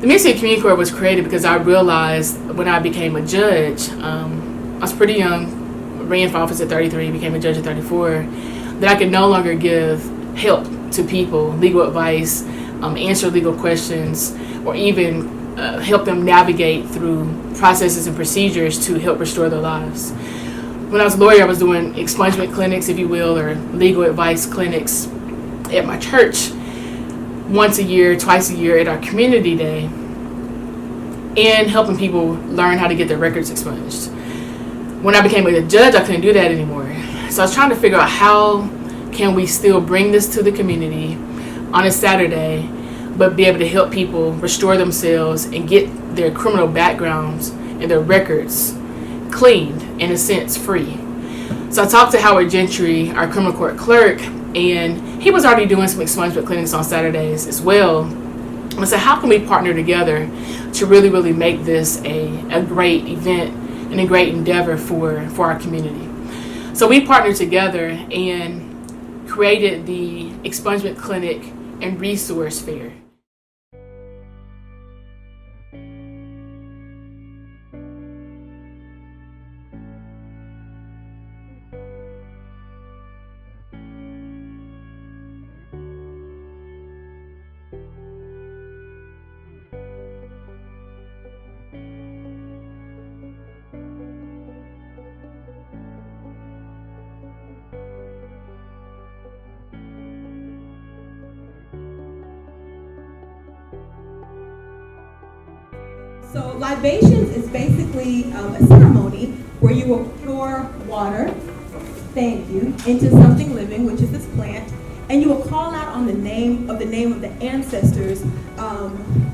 The Mississippi Community Court was created because I realized when I became a judge, I was pretty young, ran for office at 33, became a judge at 34, that I could no longer give help to people, legal advice, answer legal questions, or even help them navigate through processes and procedures to help restore their lives. When I was a lawyer, I was doing expungement clinics, if you will, or legal advice clinics at my church once a year, twice a year at our community day, and helping people learn how to get their records expunged. When I became a judge, I couldn't do that anymore. So I was trying to figure out how can we still bring this to the community on a Saturday, but be able to help people restore themselves and get their criminal backgrounds and their records cleaned, in a sense, free. So I talked to Howard Gentry, our criminal court clerk, and he was already doing some expungement clinics on Saturdays as well. I said, how can we partner together to really, really make this a great event and a great endeavor for our community? So we partnered together and created the Expungement Clinic and Resource Fair. So libations is basically a ceremony where you will pour water, thank you, into something living, which is this plant, and you will call out on the name of the ancestors.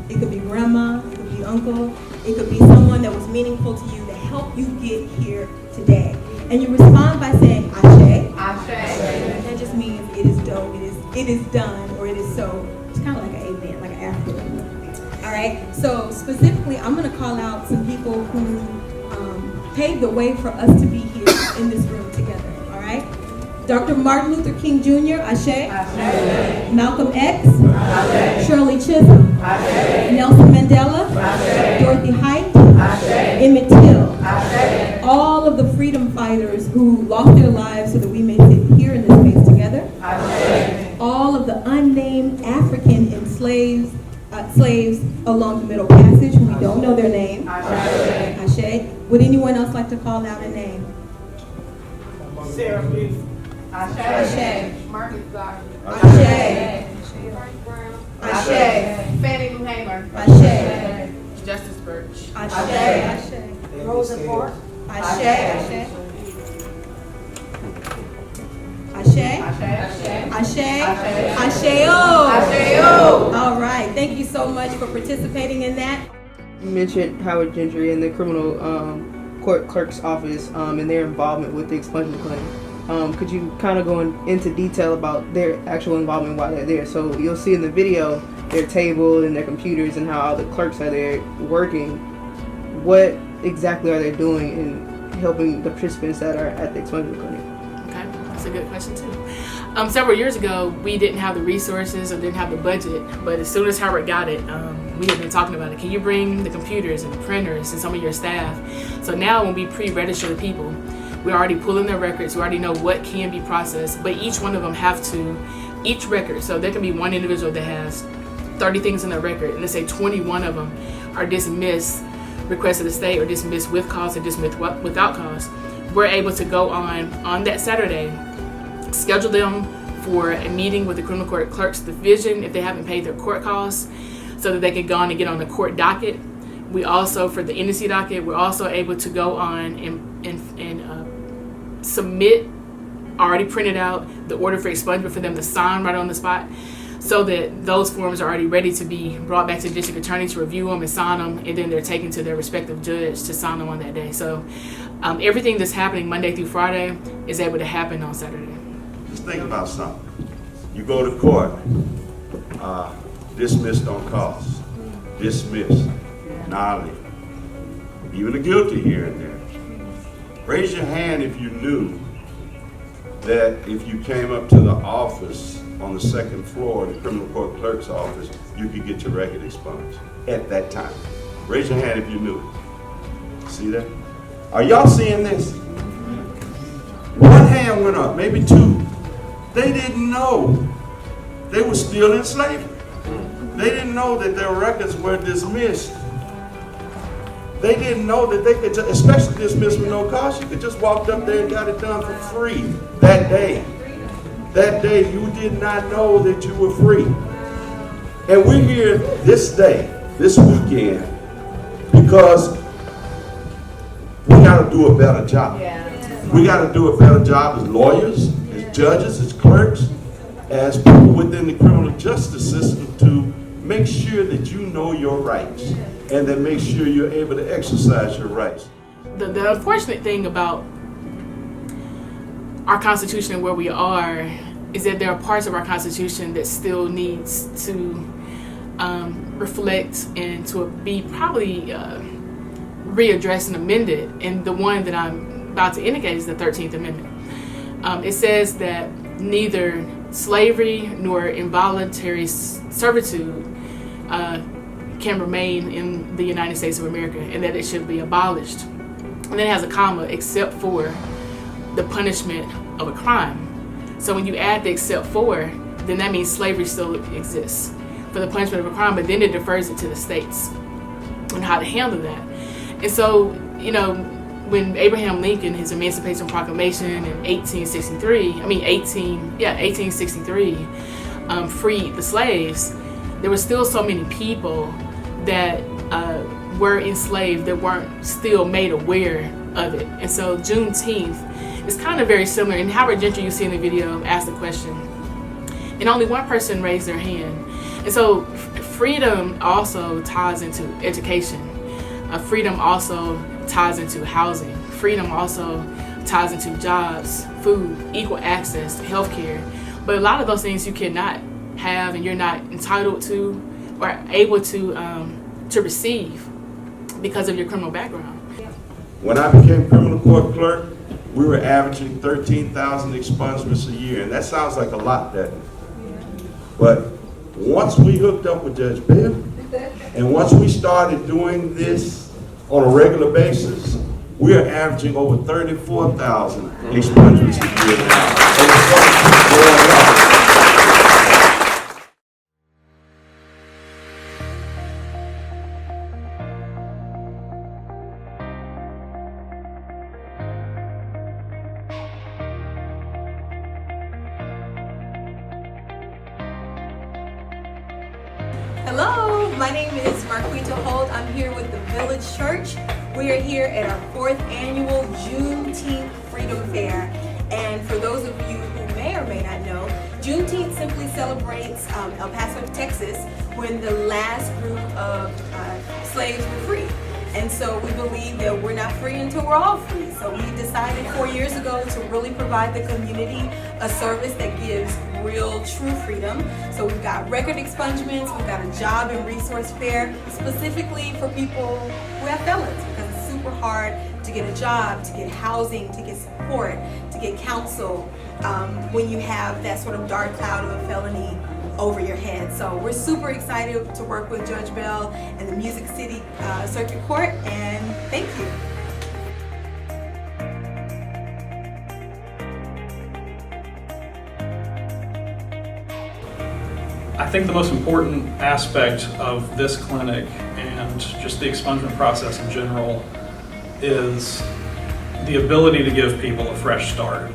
It could be grandma, it could be uncle, it could be someone that was meaningful to you to help you get here today. And you respond by saying Ashe. Ashe. That just means it is done, it is done, or it is so. It's kind of like an amen, like an African. All right, so specifically, I'm going to call out some people who paved the way for us to be here in this room together, all right? Dr. Martin Luther King Jr., Ashe. Ashe. Malcolm X. Ashe. Shirley Chisholm. Ashe. Nelson Mandela. Ashe. Dorothy Height. Ashe. Emmett Till. Ashe. All of the freedom fighters who lost their lives so that we may sit here in this space together. Ashe. All of the unnamed African enslaved slaves along the Middle Passage who we don't know their name. Ashe. Ashe. Would anyone else like to call out a name? Sarah Booth. Ashe. Ashe. Marcus Garvey. Ashe. Frank Brown. Ashe. Fannie Lou Hamer. Ashe. Justice Birch. Ashe. Ashe. Rosa Parks. Ashe. Ashe. Ashe. Ashe. Ashe-o. Ashe-o. All right. Thank you so much for participating in that. You mentioned Howard Gentry and the criminal court clerk's office and their involvement with the Expungement Clinic. Could you kind of go into detail about their actual involvement while they're there? So you'll see in the video their table and their computers and how all the clerks are there working. What exactly are they doing in helping the participants that are at the Expungement Clinic? Okay, that's a good question too. Several years ago, we didn't have the resources or didn't have the budget, but as soon as Howard got it, we had been talking about it. Can you bring the computers and the printers and some of your staff? So now when we pre-register the people, we're already pulling their records. We already know what can be processed, but each one of them have to, each record, so there can be one individual that has 30 things in their record, and let's say 21 of them are dismissed, requested to stay, or dismissed with cause, or dismissed without cause. We're able to go on that Saturday, schedule them for a meeting with the criminal court clerk's division if they haven't paid their court costs, so that they can go on and get on the court docket. We also, for the NDC docket, we're also able to go on and submit already printed out the order for expungement for them to sign right on the spot, so that those forms are already ready to be brought back to the district attorney to review them and sign them, and then they're taken to their respective judge to sign them on that day. So everything that's happening Monday through Friday is able to happen on Saturday. Just think about something. You go to court, dismissed on cause, dismissed, nolly, even a guilty here and there. Raise your hand if you knew that if you came up to the office on the second floor of the criminal court clerk's office, you could get your record expunged at that time. Raise your hand if you knew it. See that? Are y'all seeing this? One hand went up, maybe two. They didn't know. They were still in slavery. They didn't know that their records were dismissed. They didn't know that they could, especially dismiss with no cost. You could just walk up there and got it done for free that day. That day, you did not know that you were free. And we're here this day, this weekend, because we got to do a better job. We got to do a better job as lawyers, as judges, as clerks, as people within the criminal justice system to make sure that you know your rights and then make sure you're able to exercise your rights. The unfortunate thing about our Constitution and where we are is that there are parts of our Constitution that still needs to reflect and to be probably readdressed and amended. And the one that I'm about to indicate is the 13th Amendment. It says that neither slavery nor involuntary servitude can remain in the United States of America, and that it should be abolished. And then it has a comma, except for the punishment of a crime. So when you add the except for, then that means slavery still exists for the punishment of a crime, but then it defers it to the states and how to handle that. And so, you know, when Abraham Lincoln, his Emancipation Proclamation in 1863, freed the slaves, there were still so many people that were enslaved that weren't still made aware of it. And so Juneteenth is kind of very similar. And Howard Gentry, you see in the video, asked the question, and only one person raised their hand. And so freedom also ties into education. Freedom also ties into housing. Freedom also ties into jobs, food, equal access to healthcare. But a lot of those things you cannot have and you're not entitled to or able to receive because of your criminal background. When I became criminal court clerk, we were averaging 13,000 expungements a year, and that sounds like a lot, doesn't it? But once we hooked up with Judge Bell, and once we started doing this on a regular basis, we are averaging over 34,000 expungements a year now. And it's going to keep going up. Hello, my name is Marquita Holt. I'm here with the Village Church. We are here at our 4th annual Juneteenth Freedom Fair. And for those of you who may or may not know, Juneteenth simply celebrates El Paso, Texas, when the last group of slaves were freed. And so we believe that we're not free until we're all free. So we decided 4 years ago to really provide the community a service that gives real, true freedom. So we've got record expungements, we've got a job and resource fair specifically for people who have felons, because it's super hard to get a job, to get housing, to get support, to get counsel when you have that sort of dark cloud of a felony over your head. So we're super excited to work with Judge Bell and the Music City Circuit Court, and thank you. I think the most important aspect of this clinic and just the expungement process in general is the ability to give people a fresh start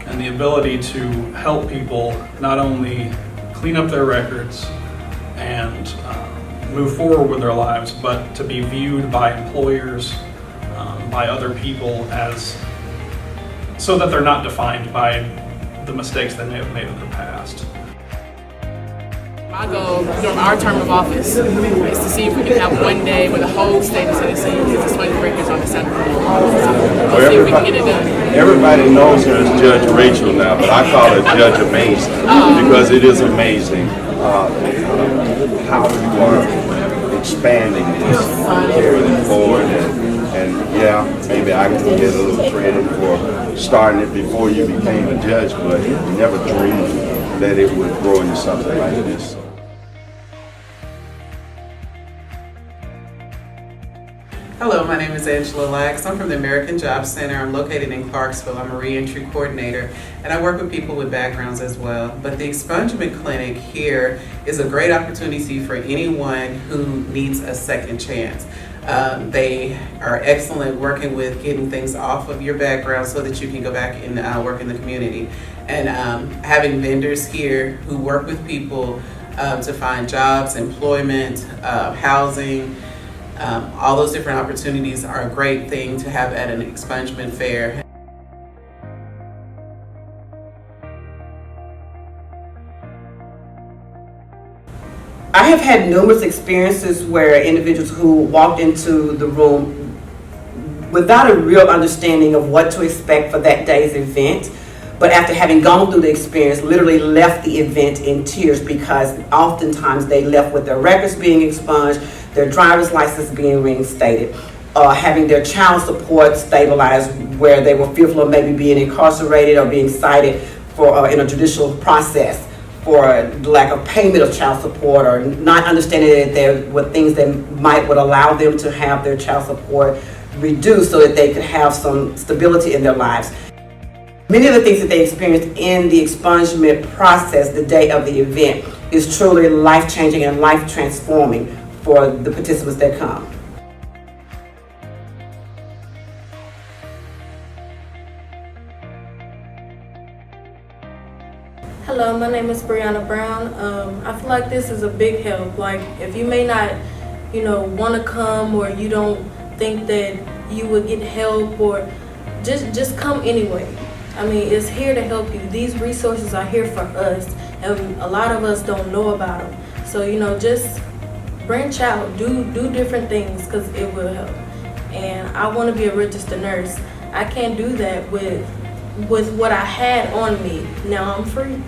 and the ability to help people not only clean up their records and move forward with their lives, but to be viewed by employers, by other people, as so that they're not defined by the mistakes they may have made in the past. My goal during our term of office is to see if we can have one day where the whole state of Tennessee gets expunge records on the Saturday. We'll see if we can get it done. Everybody knows her as Judge Rachel now, but I call her Judge Amazing because it is amazing how you are expanding this, carrying it forward, and yeah, maybe I can get a little credit for starting it before you became a judge, but you never dreamed that it would grow into something like this. Hello, my name is Angela Lax. I'm from the American Job Center. I'm located in Clarksville. I'm a reentry coordinator, and I work with people with backgrounds as well. But the Expungement Clinic here is a great opportunity for anyone who needs a second chance. They are excellent working with getting things off of your background so that you can go back and work in the community. And having vendors here who work with people to find jobs, employment, housing, all those different opportunities are a great thing to have at an expungement fair. I have had numerous experiences where individuals who walked into the room without a real understanding of what to expect for that day's event, but after having gone through the experience, literally left the event in tears because oftentimes they left with their records being expunged, their driver's license being reinstated, having their child support stabilized where they were fearful of maybe being incarcerated or being cited for in a judicial process for the lack of payment of child support, or not understanding that there were things that would allow them to have their child support reduced so that they could have some stability in their lives. Many of the things that they experienced in the expungement process the day of the event is truly life-changing and life-transforming for the participants that come. Hello, my name is Brianna Brown. I feel like this is a big help. Like, if you may not, want to come, or you don't think that you would get help, or just come anyway. I mean, it's here to help you. These resources are here for us, and a lot of us don't know about them. So, just branch out, do different things, because it will help. And I want to be a registered nurse. I can't do that with what I had on me. Now I'm free.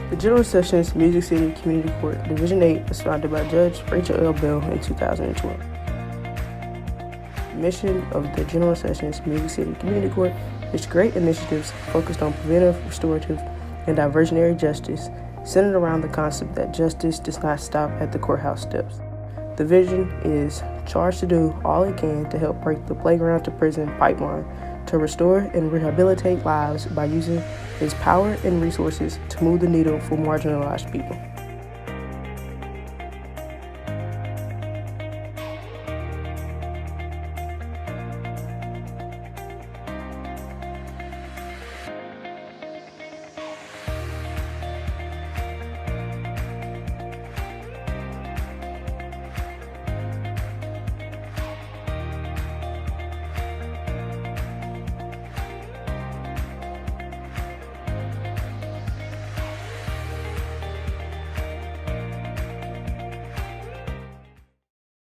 The General Sessions Music City Community Court Division 8 was founded by Judge Rachel L. Bell in 2012. The mission of the General Sessions Music City Community Court is to create initiatives focused on preventive, restorative, and diversionary justice, centered around the concept that justice does not stop at the courthouse steps. The vision is charged to do all it can to help break the playground to prison pipeline, to restore and rehabilitate lives by using its power and resources to move the needle for marginalized people.